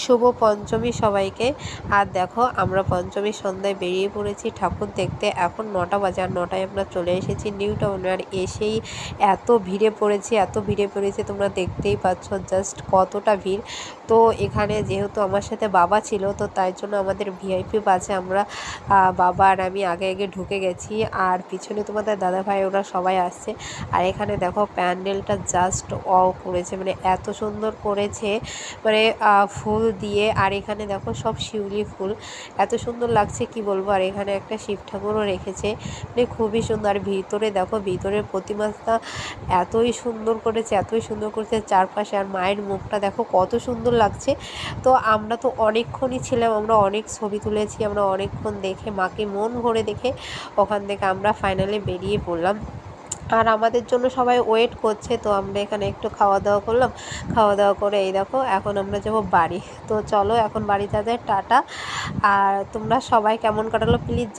শুভ পঞ্চমী সবাইকে। আর দেখো আমরা পঞ্চমীর সন্ধ্যায় বেরিয়ে পড়েছি ঠাকুর দেখতে। এখন 9টা বাজে, আর 9টায় আমরা চলে এসেছি নিউ টাউনে। আর এসেই এত ভিড়ে পড়েছি তোমরা দেখতেই পাচ্ছ জাস্ট কতটা ভিড়। তো এখানে যেহেতু আমার সাথে বাবা ছিল, তো তাই জন্য আমাদের ভিআইপি বাসে আমরা বাবা আর আমি আগে ঢুকে গেছি। আর পিছনে তোমাদের দাদাভাই ওরা সবাই আসছে। আর এখানে দেখো প্যান্ডেলটা জাস্ট করেছে, মানে এত সুন্দর করেছে, মানে ফুল দিয়ে। আর এখানে দেখো সব শিউলি ফুল, এত সুন্দর লাগছে কি বলবো। আর এখানে একটা শিব ঠাকুরও রেখেছে, মানে খুবই সুন্দর। আর ভিতরে দেখো ভিতরের প্রতিমাটা এতই সুন্দর করেছে চারপাশে। আর মায়ের মুখটা দেখো কত সুন্দর লাগছে। তো আমরা তো অনেকক্ষণই ছিলাম, আমরা অনেক ছবি তুলেছি, আমরা অনেকক্ষণ দেখে মাকে মন ভরে দেখে ওখান থেকে আমরা ফাইনালি বেরিয়ে পড়লাম। আর আমাদের জন্য সবাই ওয়েট করছে। তো আমরা এখানে একটু খাওয়া দাওয়া করলাম, খাওয়া দাওয়া করে এই দেখো এখন আমরা যাবো বাড়ি। তো চলো এখন বাড়ি যাওয়া যায়, টাটা। আর তোমরা সবাই কেমন কাটালো প্লিজ